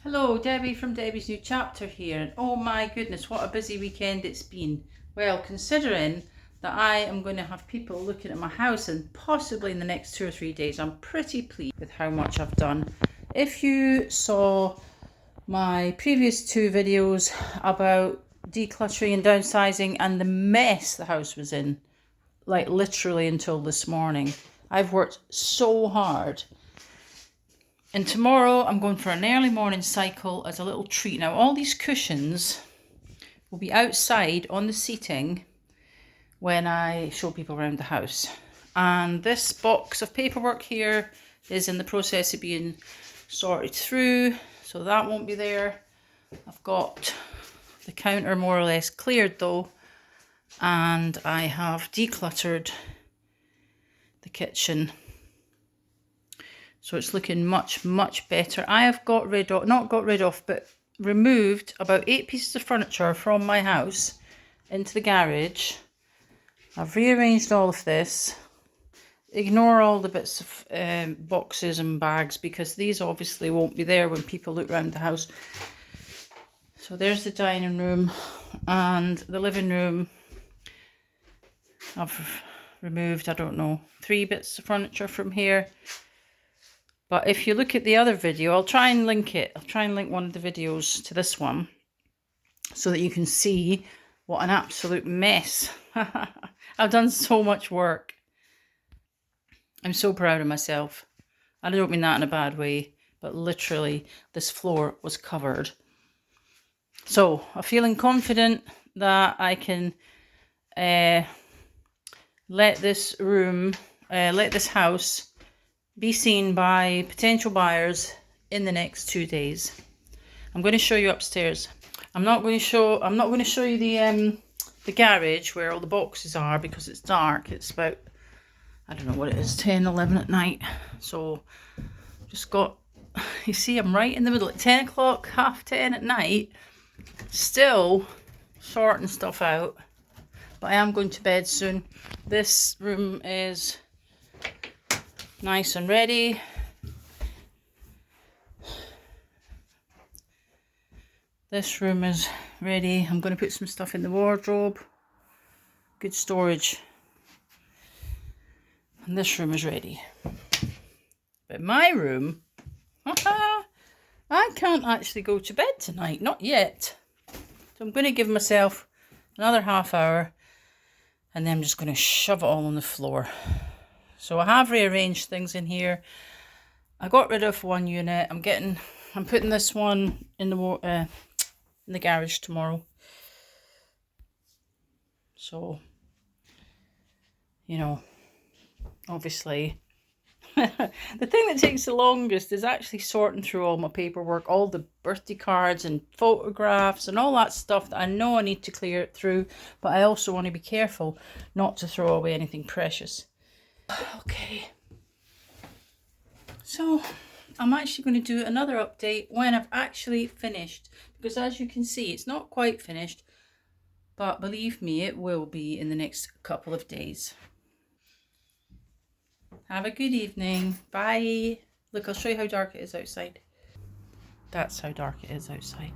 Hello, Debbie from Debbie's New Chapter here, and oh my goodness, what a busy weekend it's been. Well, considering that I am going to have people looking at my house and possibly in the next 2 or 3 days, I'm pretty pleased with how much I've done. If you saw my previous 2 videos about decluttering and downsizing and the mess the house was in, like literally until this morning, I've worked so hard. And tomorrow I'm going for an early morning cycle as a little treat. Now all these cushions will be outside on the seating when I show people around the house. And this box of paperwork here is in the process of being sorted through, so that won't be there. I've got the counter more or less cleared though, and I have decluttered the kitchen. So it's looking much better. I have removed about 8 pieces of furniture from my house into the garage. I've rearranged all of this. Ignore all the bits of boxes and bags because these obviously won't be there when people look around the house. So there's the dining room and the living room. I've removed, I don't know, 3 bits of furniture from here. But if you look at the other video, I'll try and link it. I'll try and link one of the videos to this one so that you can see what an absolute mess. I've done so much work. I'm so proud of myself. I don't mean that in a bad way, but literally this floor was covered. So I'm feeling confident that I can let this house be seen by potential buyers in the next 2 days. I'm going to show you upstairs. I'm not going to show you the garage where all the boxes are because it's dark. It's about, I don't know what it is, 10, 11 at night. So just got, you see, I'm right in the middle at 10 o'clock, 10:30 at night, still sorting stuff out. But I am going to bed soon. This room is nice and ready. This room is ready. I'm going to put some stuff in the wardrobe. Good storage. And this room is ready. But my room, I can't actually go to bed tonight. Not yet. So I'm going to give myself another half hour and then I'm just going to shove it all on the floor. So I have rearranged things in here. I got rid of one unit. I'm putting this one in the garage tomorrow. So, you know, obviously, the thing that takes the longest is actually sorting through all my paperwork, all the birthday cards and photographs and all that stuff that I know I need to clear it through, but I also want to be careful not to throw away anything precious. Okay, so I'm actually going to do another update when I've actually finished, because as you can see it's not quite finished, but believe me, it will be in the next couple of days. Have a good evening. Bye. Look, I'll show you how dark it is outside. That's how dark it is outside.